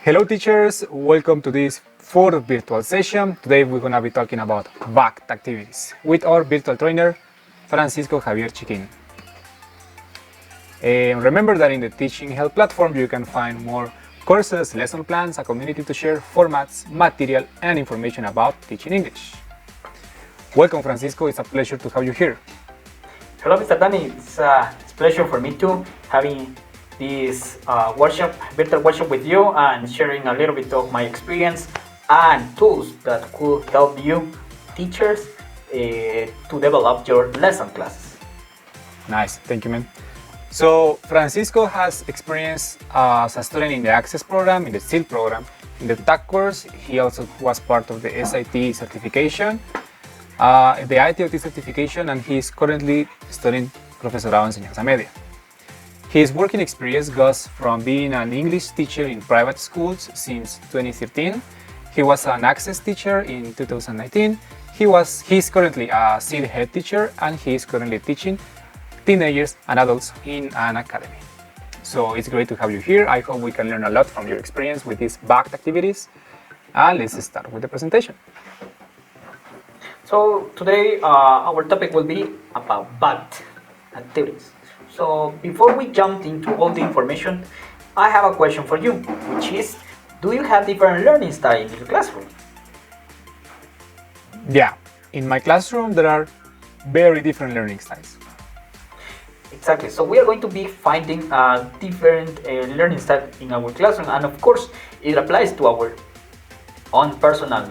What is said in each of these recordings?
Hello teachers, welcome to this fourth virtual session. Today we're going to be talking about VAKT activities with our virtual trainer, Francisco Javier Chiquin. Remember that in the Teaching Help platform you can find more courses, lesson plans, a community to share formats, material, and information about teaching English. Welcome Francisco, it's a pleasure to have you here. Hello Mr. Danny, it's a pleasure for me too, having this virtual workshop with you and sharing a little bit of my experience and tools that could help you teachers to develop your lesson classes. Nice, thank you man. So Francisco has experience as a student in the Access program, in the SEAL program, in the TAC course. He also was part of the SIT certification, the ITOT certification, and he is currently studying Profesorado en Enseñanza Media. His working experience goes from being an English teacher in private schools since 2013. He was an Access teacher in 2019. He's currently a SEAL head teacher, and he is currently teaching teenagers and adults in an academy. So it's great to have you here. I hope we can learn a lot from your experience with these VAKT activities. And let's start with the presentation. So today our topic will be about VAKT activities. So before we jump into all the information, I have a question for you, which is, do you have different learning styles in your classroom? Yeah, in my classroom there are very different learning styles. Exactly, so we are going to be finding different learning style in our classroom, and of course it applies to our own personal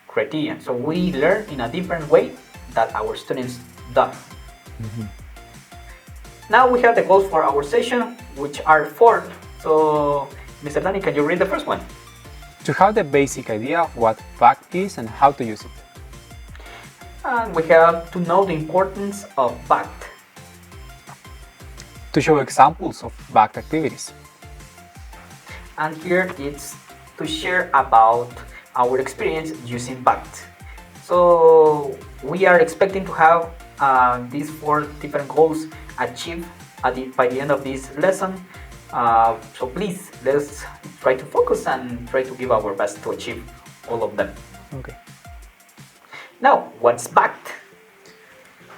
criteria. So we learn in a different way that our students do. Mm-hmm. Now we have the goals for our session, which are 4. So, Mr. Danny, can you read the first one? To have the basic idea of what VAKT is and how to use it. And we have to know the importance of VAKT. To show examples of VAKT activities. And here it's to share about our experience using VAKT. So we are expecting to have these 4 different goals achieved by the end of this lesson. So please, let's try to focus and try to give our best to achieve all of them. Okay. Now, what's VAKT?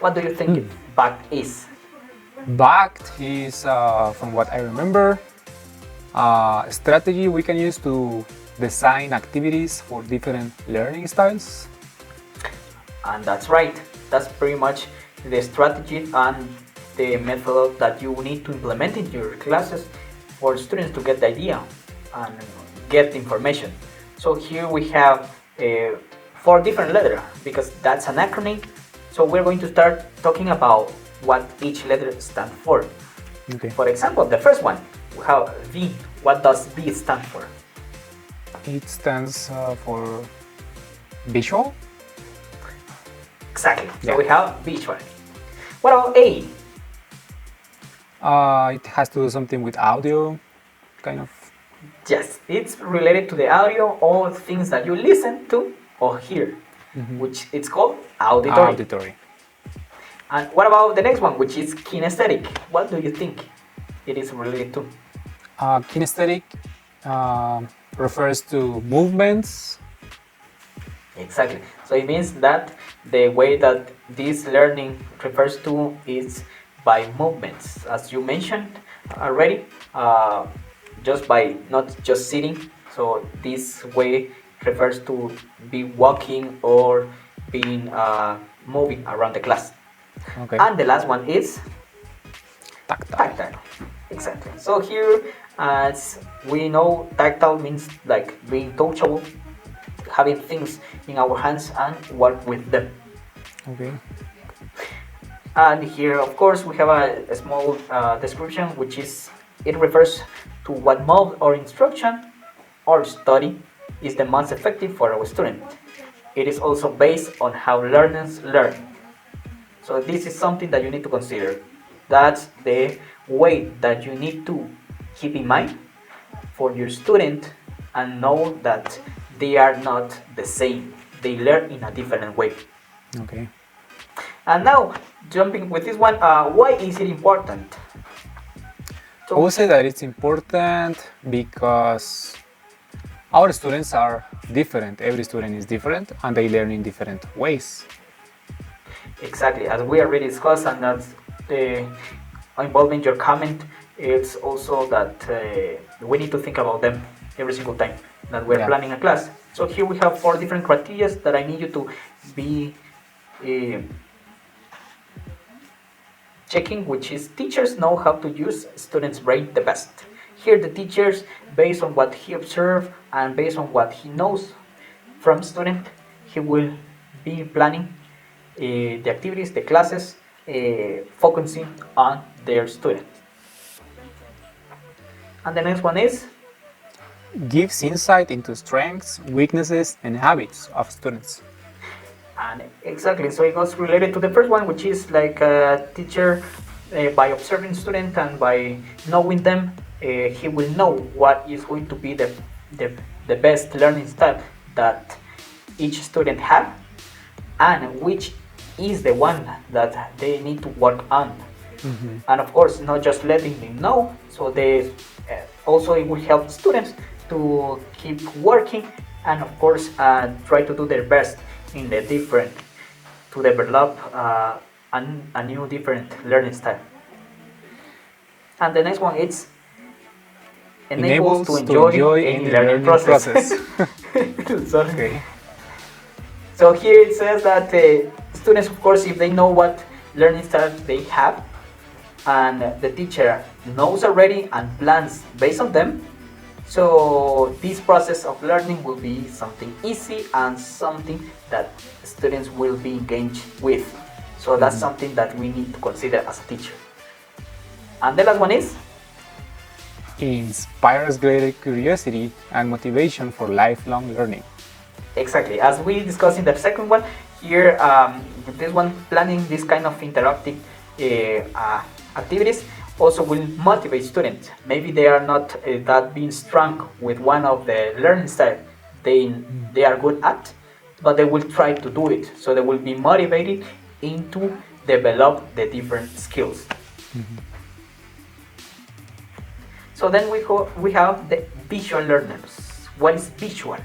What do you think VAKT is? VAKT is, from what I remember, a strategy we can use to design activities for different learning styles. And that's right. That's pretty much the strategy and the method that you need to implement in your classes for students to get the idea and get the information. So here we have 4 different letters because that's an acronym. So we're going to start talking about what each letter stands for. Okay. For example, the first one, we have V. What does V stand for? It stands for visual. Exactly. Yeah. So we have visual. What about A? It has to do something with audio, kind of. Yes, it's related to the audio or things that you listen to or hear, which it's called auditory. Auditory. And what about the next one, which is kinesthetic? What do you think it is related to? Kinesthetic refers to movements. Exactly. So it means that the way that this learning refers to is by movements, as you mentioned already, just by not just sitting. So this way refers to be walking or being moving around the class. Okay. And the last one is Tactile. Exactly. So here, as we know, tactile means like being touchable, having things in our hands and work with them. Okay. And here, of course, we have a small description, which is, it refers to what mode or instruction or study is the most effective for our student. It is also based on how learners learn. So this is something that you need to consider. That's the way that you need to keep in mind for your student and know that they are not the same. They learn in a different way. Okay. And now, jumping with this one, why is it important? I would say that it's important because Our students are different. Every student is different, and they learn in different ways. Exactly, as we already discussed, and that's involving your comment, it's also that we need to think about them every single time that we're planning a class. So here we have 4 different criteria that I need you to be checking, which is teachers know how to use students' brain the best. Here the teachers, based on what he observed and based on what he knows from student, he will be planning the activities, the classes, focusing on their student. And the next one is? Gives insight into strengths, weaknesses, and habits of students. And exactly, so it goes related to the first one, which is like a teacher, by observing students and by knowing them, he will know what is going to be the best learning style that each student have, and which is the one that they need to work on. And of course, not just letting them know, so they also it will help students to keep working, and of course try to do their best in the different, to develop a new different learning style. And the next one is enables to enjoy any learning process. Okay. So here it says that students, of course, if they know what learning style they have, and the teacher knows already and plans based on them, so this process of learning will be something easy and something that students will be engaged with. So that's something that we need to consider as a teacher. And the last one is? Inspires greater curiosity and motivation for lifelong learning. Exactly. As we discussed in the second one, here, this one, planning this kind of interactive activities also will motivate students. Maybe they are not that being strong with one of the learning style they are good at, but they will try to do it. So they will be motivated into develop the different skills. So then we have the visual learners. What is visual?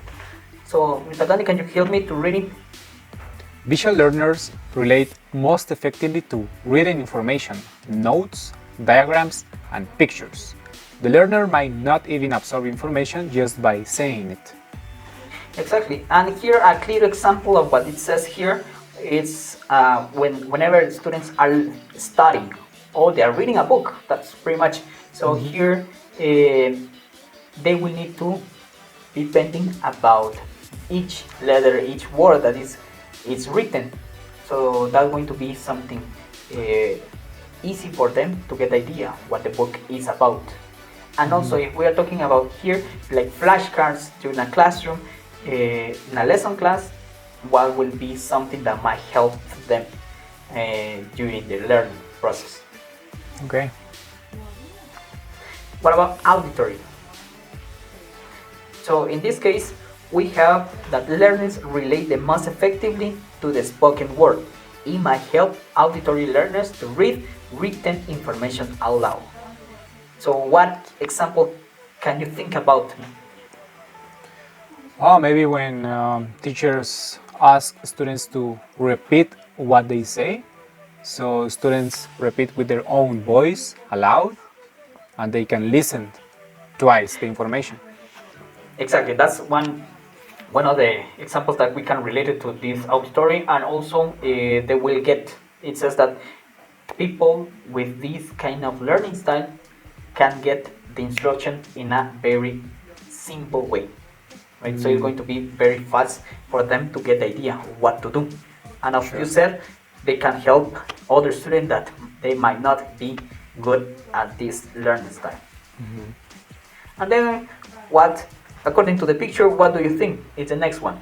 So Mr. Danny, can you help me to read it? Visual learners relate most effectively to written information, notes, diagrams, and pictures. The learner might not even absorb information just by saying it. Exactly, and here a clear example of what it says here is whenever students are studying or they are reading a book, that's pretty much. So here they will need to be thinking about each letter, each word that is written. So that's going to be something easy for them to get idea what the book is about. And also, if we are talking about here like flashcards during a classroom, in a lesson class, what will be something that might help them during the learning process. Okay. What about auditory? So in this case, we have that learners relate the most effectively to the spoken word. It might help auditory learners to read written information out loud. So what example can you think about? Oh, maybe when teachers ask students to repeat what they say, so students repeat with their own voice aloud, and they can listen twice the information. Exactly, that's one of the examples that we can relate it to this auditory, and also they will get, it says that people with this kind of learning style can get the instruction in a very simple way, right? So it's going to be very fast for them to get the idea of what to do. And as you said, they can help other students that they might not be good at this learning style. And then what, according to the picture, what do you think is the next one?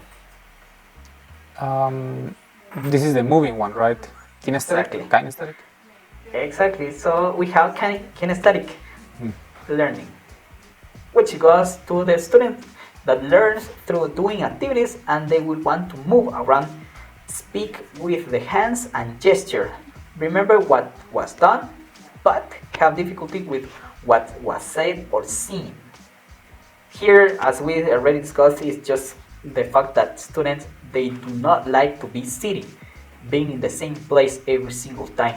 This is the moving one, right? Kinesthetic? Exactly. Kinesthetic? Exactly. So we have kinesthetic learning, which goes to the student that learns through doing activities, and they will want to move around, speak with the hands and gesture, remember what was done, but have difficulty with what was said or seen. Here, as we already discussed, is just the fact that students, they do not like to be sitting, being in the same place every single time.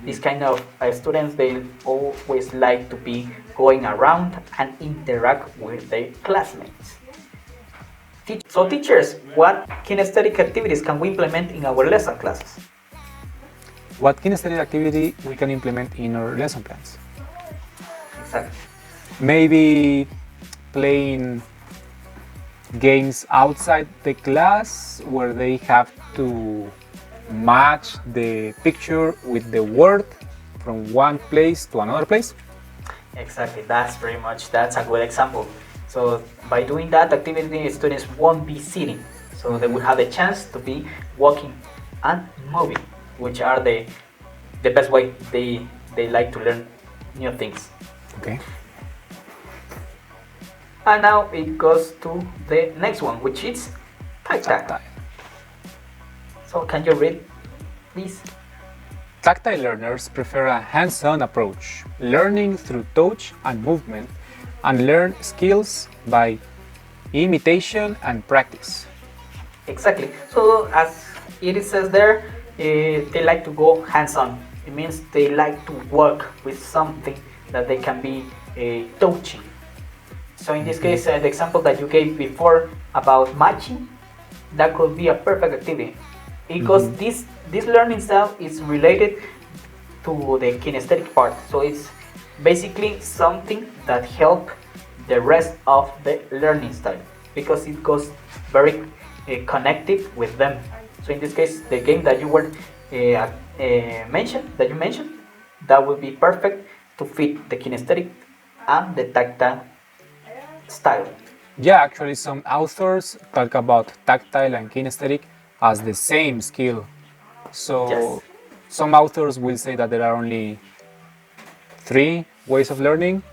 This kind of students, they always like to be going around and interact with their classmates. So teachers, what kinesthetic activities can we implement in our lesson classes? What kinesthetic activity we can implement in our lesson plans? Exactly. Maybe playing games outside the class where they have to match the picture with the word from one place to another place. Exactly, that's a good example. So by doing that activity, students won't be sitting, so they will have a chance to be walking and moving, which are the best way they like to learn new things. Okay. And now it goes to the next one, which is tactile. So can you read, please? Tactile learners prefer a hands-on approach, learning through touch and movement, and learn skills by imitation and practice. Exactly. So as it says there, they like to go hands-on. It means they like to work with something that they can be touching. So in this case, the example that you gave before about matching, that could be a perfect activity, because this learning style is related to the kinesthetic part. So it's basically something that helps the rest of the learning style, because it goes very connected with them. So in this case, the game that you were mentioned, that would be perfect to fit the kinesthetic and the tactile style. Yeah, actually some authors talk about tactile and kinesthetic as the same skill. So Yes. some authors will say that there are only 3 ways of learning,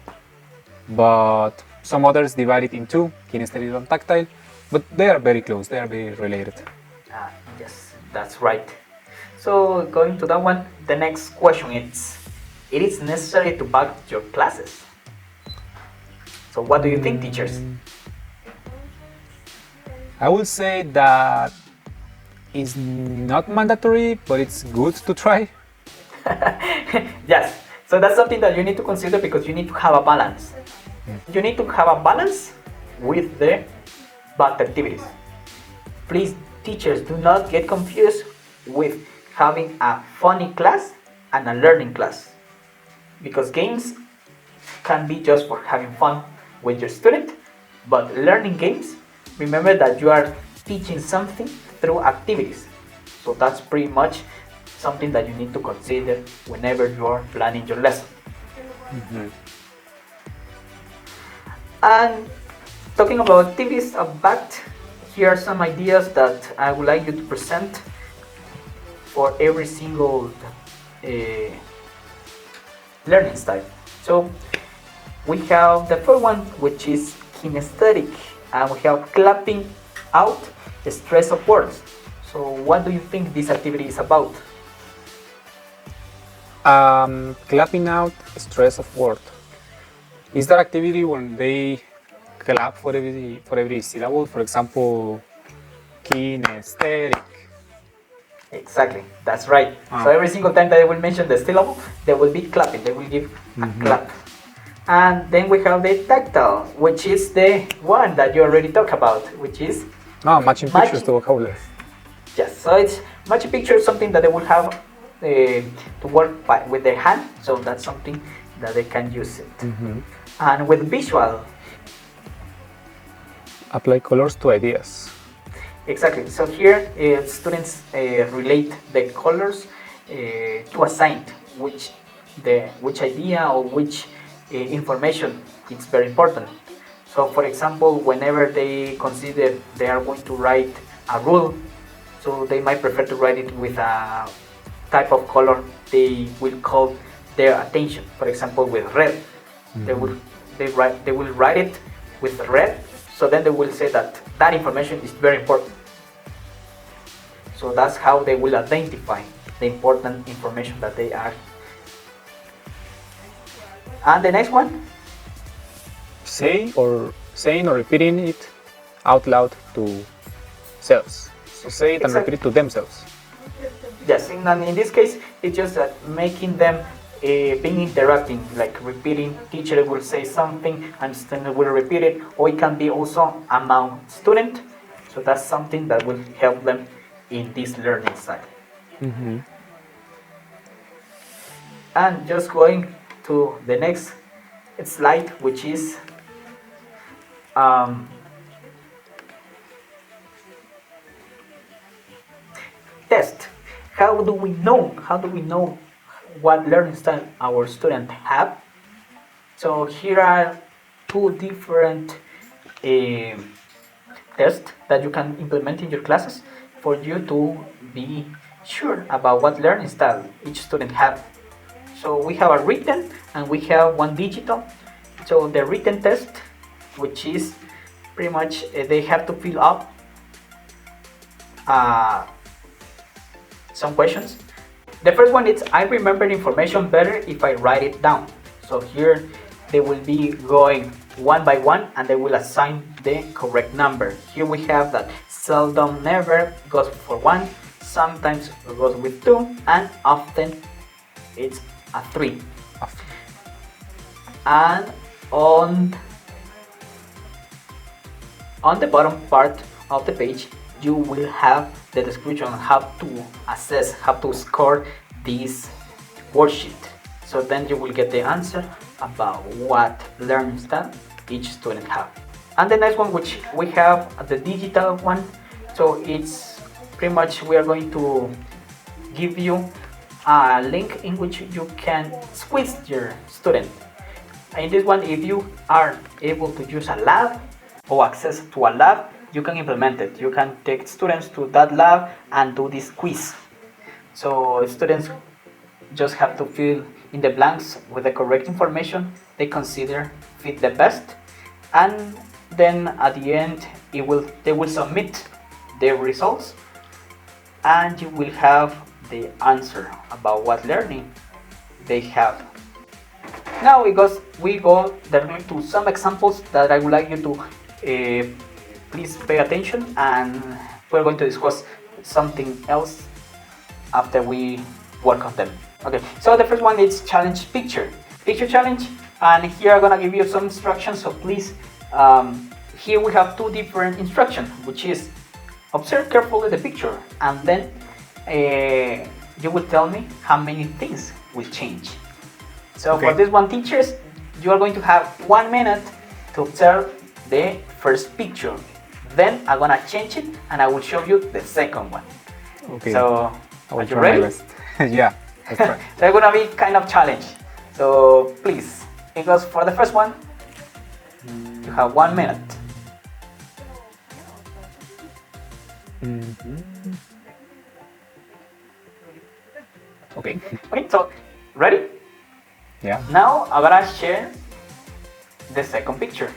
but some others divide it in 2, kinesthetic and tactile, but they are very close, they are very related. Yes, that's right. So going to that one, the next question is, it is necessary to back your classes. So what do you think, teachers? I will say that it's not mandatory, but it's good to try. Yes, so that's something that you need to consider, because you need to have a balance. You need to have a balance with the VAKT activities. Please, teachers, do not get confused with having a funny class and a learning class, because games can be just for having fun with your student, but learning games, remember that you are teaching something through activities. So that's pretty much something that you need to consider whenever you are planning your lesson. And talking about activities of VAKT, here are some ideas that I would like you to present for every single learning style. So we have the first one, which is kinesthetic, and we have clapping out the stress of words. So what do you think this activity is about? Clapping out stress of word. Is that activity when they clap for every syllable? For example, kinesthetic. Exactly, that's right. So every single time that they will mention the syllable, they will be clapping, they will give a clap. And then we have the tactile, which is the one that you already talked about, which is Matching pictures to vocabulary. Yes, so it's matching pictures, something that they will have to work with their hand, so that's something that they can use it. And with visual, apply colors to ideas. exactly. So here students relate the colors to a sign, which idea or which information is very important. So for example, whenever they consider they are going to write a rule, so they might prefer to write it with a type of color they will call their attention. For example, with red, they will write it with red, so then they will say that that information is very important. So that's how they will identify the important information that they are. And the next one? Say or saying or repeating it out loud to selves. So say it and repeat it to themselves. Yes, in this case, it's just making them being interacting, like repeating. Teacher will say something and student will repeat it, or it can be also among student. So that's something that will help them in this learning side. Mm-hmm. And just going to the next slide, which is test. How do we know? How do we know what learning style our students have? So here are two different tests that you can implement in your classes for you to be sure about what learning style each student have. So we have a written and we have one digital. So the written test, which is pretty much they have to fill up some questions. The first one is I remember information better if I write it down. So here they will be going one by one and they will assign the correct number. Here we have that seldom never goes for 1, sometimes goes with 2, and often it's a 3. And on the bottom part of the page you will have the description on how to assess, how to score this worksheet. So then you will get the answer about what learning style each student have. And the next one, which we have the digital one, so it's pretty much we are going to give you a link in which you can quiz your student. In this one, if you are able to use a lab or access to a lab, you can implement it. You can take students to that lab and do this quiz. So students just have to fill in the blanks with the correct information they consider fit the best, and then at the end they will submit their results and you will have the answer about what learning they have. Now we go to some examples that I would like you to please pay attention, and we're going to discuss something else after we work on them. Okay, so the first one is challenge picture challenge, and here I'm gonna give you some instructions, so please here we have two different instructions, which is observe carefully the picture and then you will tell me how many things will change. So okay. For this one, teachers, you are going to have 1 minute to observe the first picture. Then I'm gonna change it and I will show you the second one. Okay. So are you ready? Yeah, that's right. They're gonna be kind of challenge. So please, because for the first one, you have 1 minute. Mm-hmm. Okay. Okay, so ready? Yeah. Now I'm gonna share the second picture.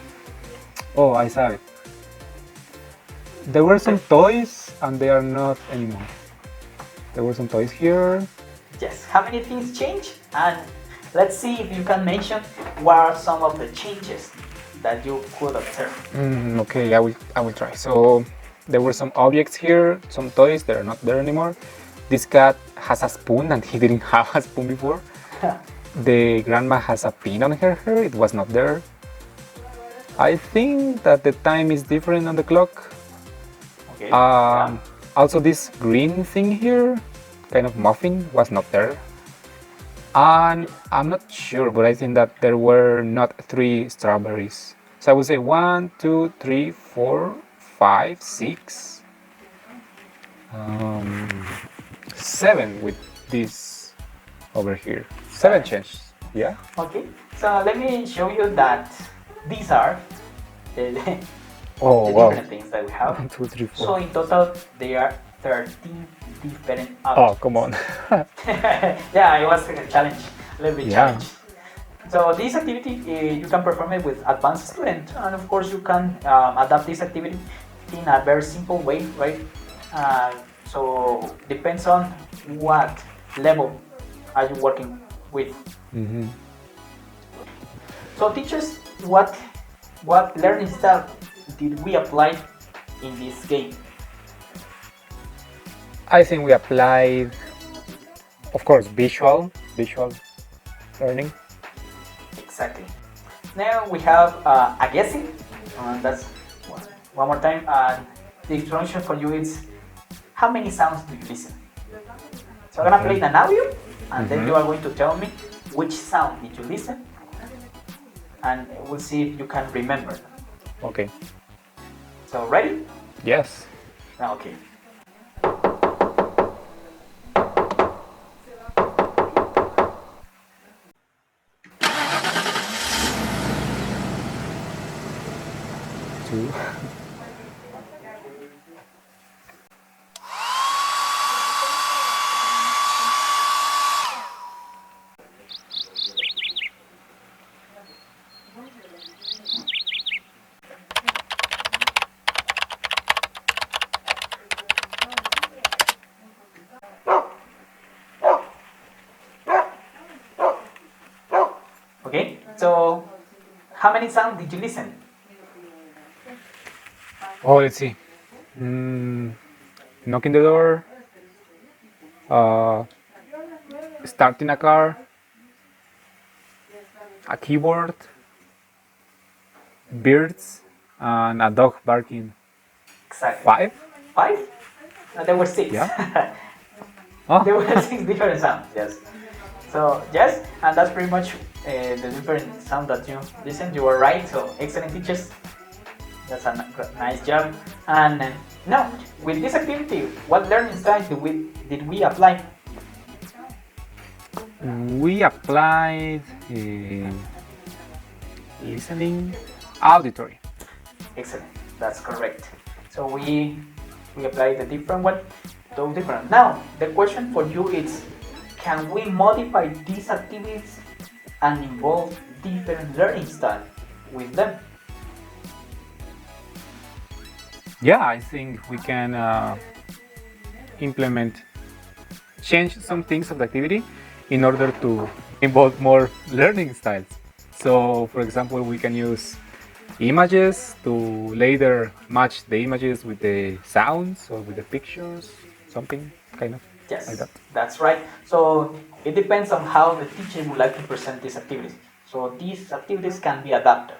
Oh, I saw it. There were some toys and they are not anymore. There were some toys here. Yes, how many things change? And let's see if you can mention what are some of the changes that you could observe. Okay, I will try. So there were some objects here, some toys that are not there anymore. This cat has a spoon and he didn't have a spoon before. The grandma has a pin on her hair, it was not there. I think that the time is different on the clock. Okay. Yeah. Also this green thing here, kind of muffin, was not there. And I'm not sure, but I think that there were not 3 strawberries. So I would say 1, 2, 3, 4, 5, 6, 7 with this over here. 7 changes, yeah? Okay, so let me show you that these are the different things that we have. 1, 2, 3, 4. So in total, there are 13 different objects. Oh, come on. Yeah, it was a challenge, a little bit challenge. So this activity, you can perform it with advanced students, and of course you can adapt this activity in a very simple way, right? So depends on what level are you working with. Mm-hmm. So teachers, what What learning style did we apply in this game? I think we applied, of course, visual learning. Exactly. Now we have a guessing. That's one more time. The instruction for you is how many sounds do you listen? So I'm gonna play an audio, and then you are going to tell me which sound did you listen, and we'll see if you can remember. Okay. So ready? Yes. Okay. Two. Okay. So how many sounds did you listen? Oh, let's see. Knocking the door. Starting a car. A keyboard. Birds. And a dog barking. Exactly. 5? 5? There were 6. Yeah. Oh. There were 6 different sounds. Yes. So yes, and that's pretty much the different sound that you listened. You were right. So excellent, teachers. That's a nice job. And now, with this activity, what learning style did we apply? We applied listening, auditory. Excellent. That's correct. So we applied the different one, those different. Now, the question for you is, can we modify these activities and involve different learning style with them? Yeah, I think we can change some things of the activity in order to involve more learning styles. So, for example, we can use images to later match the images with the sounds or with the pictures, something kind of Yes, like that. that's right. So it depends on how the teacher would like to present these activities. So these activities can be adapted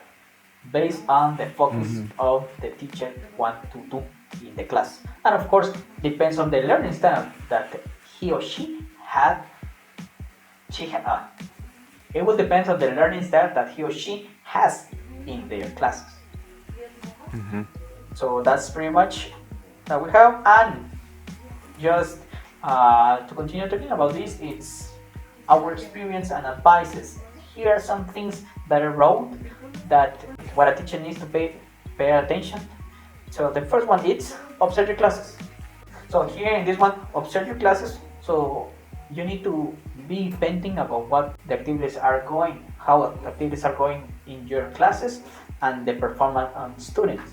based on the focus of the teacher want to do in the class. And of course, depends on the learning style that he or she had. It will depend on the learning style that he or she has in their classes. So that's pretty much that we have. And just to continue talking about this, it's our experience and advices. Here are some things that I wrote that what a teacher needs to pay attention. So the first one is observe your classes. So here in this one, observe your classes. So you need to be painting about what the activities are going, how the activities are going in your classes, and the performance on students.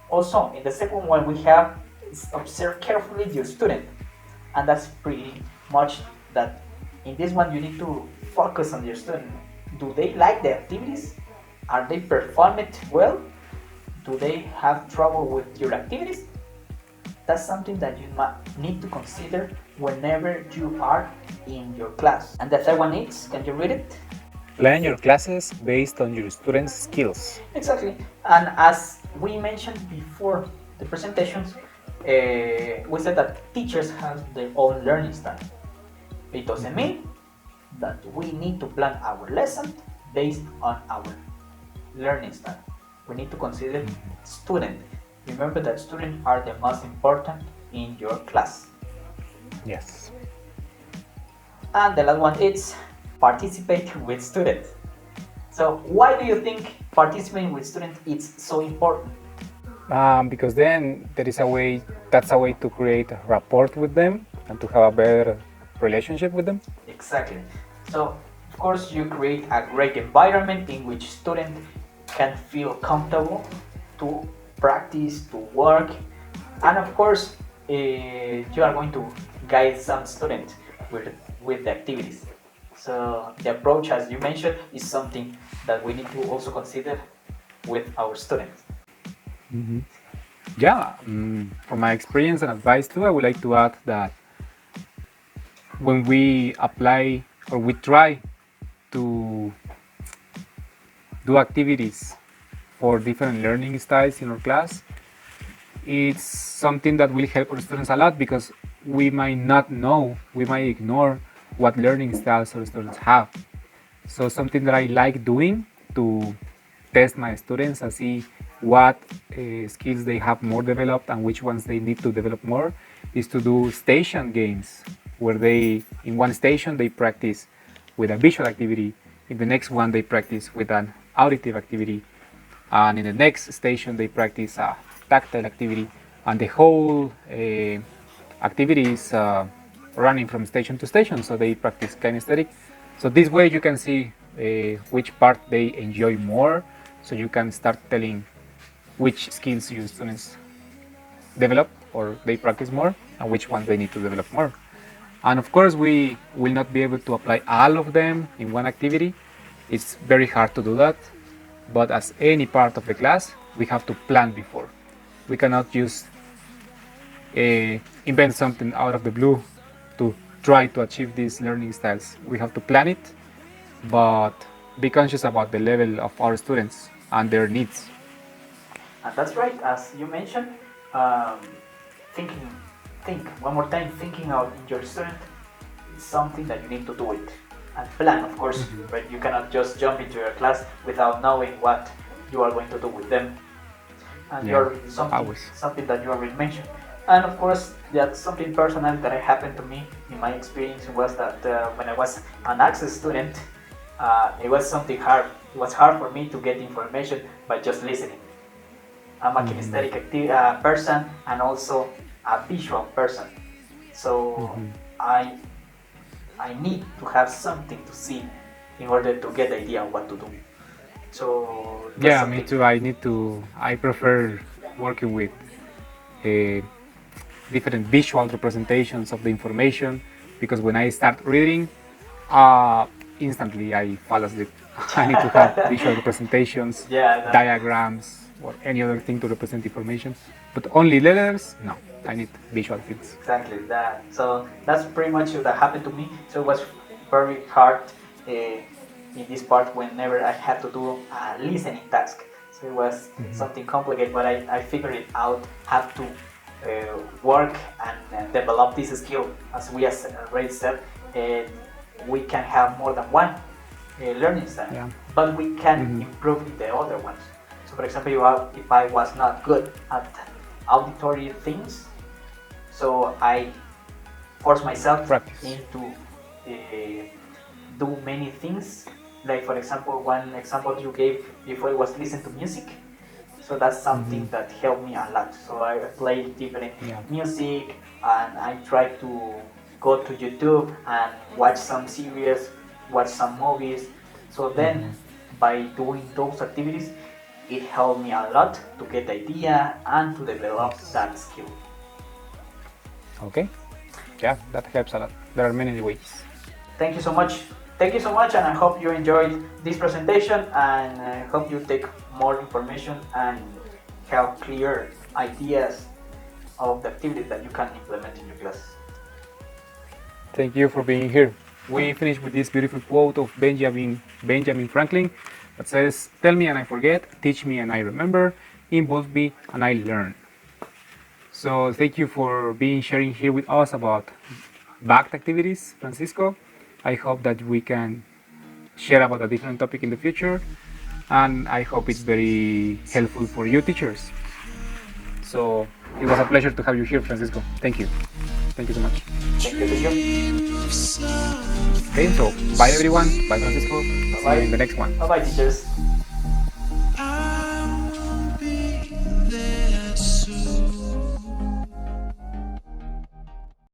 Also, in the second one we have is observe carefully your student, and that's pretty much that. In this one, you need to focus on your student. Do they like the activities? Are they performing well? Do they have trouble with your activities? That's something that you might need to consider whenever you are in your class. And the third one is, can you read it? Plan your classes based on your students' skills. Exactly. And as we mentioned before the presentations, we said that teachers have their own learning style. It doesn't mean that we need to plan our lesson based on our learning style. We need to consider students. Remember that students are the most important in your class. Yes. And the last one is participate with students. So why do you think participating with students is so important? Because then that's a way to create a rapport with them and to have a better relationship with them. Exactly. So of course you create a great environment in which students can feel comfortable to practice, to work, and of course you are going to guide some students with the activities. So the approach, as you mentioned, is something that we need to also consider with our students. Yeah, from my experience and advice too, I would like to add that when we apply or we try to do activities for different learning styles in our class, it's something that will help our students a lot because we might not know, we might ignore what learning styles our students have. So something that I like doing to test my students and see what skills they have more developed and which ones they need to develop more is to do station games where they, in one station, they practice with a visual activity, in the next one they practice with an auditive activity, and in the next station they practice a tactile activity, and the whole activity is running from station to station, so they practice kinesthetic. So this way you can see which part they enjoy more, so you can start telling which skills your students develop or they practice more and which ones they need to develop more. And of course we will not be able to apply all of them in one activity. It's very hard to do that, but as any part of the class we have to plan before. We cannot just invent something out of the blue to try to achieve these learning styles. We have to plan it, but be conscious about the level of our students and their needs. And that's right, as you mentioned, think one more time, thinking out in your student is something that you need to do it. And plan, of course, right? You cannot just jump into your class without knowing what you are going to do with them. And you're something that you already mentioned. And of course, that's something personal that happened to me in my experience was that when I was an access student, it was something hard. It was hard for me to get information by just listening. I'm a kinesthetic person and also a visual person. So I need to have something to see in order to get the idea of what to do. So yeah, me too. I prefer working with different visual representations of the information because when I start reading, instantly I fall asleep. I need to have visual representations, diagrams, or any other thing to represent information. But only letters, no. I need visual things. Exactly that. So that's pretty much what happened to me. So it was very hard in this part whenever I had to do a listening task. So it was something complicated, but I figured it out how to work and develop this skill. As we already said, we can have more than one learning style, but we can improve the other ones. So for example, if I was not good at auditory things, so I force myself into do many things. Like for example, one example you gave before was listen to music. So that's something that helped me a lot. So I play different music and I try to go to YouTube and watch some series, watch some movies. So then by doing those activities, it helped me a lot to get the idea and to develop that skill. Okay. Yeah, that helps a lot. There are many ways. Thank you so much. Thank you so much, and I hope you enjoyed this presentation, and I hope you take more information and have clear ideas of the activities that you can implement in your class. Thank you for being here. We finish with this beautiful quote of Benjamin Franklin that says, "Tell me and I forget, teach me and I remember, involve me and I learn." So thank you for sharing here with us about VAKT activities, Francisco. I hope that we can share about a different topic in the future, and I hope it's very helpful for you teachers. So it was a pleasure to have you here, Francisco. Thank you. Thank you so much. Thank you. Okay, so bye everyone. Bye Francisco. Bye. See you in the next one. Bye-bye, teachers.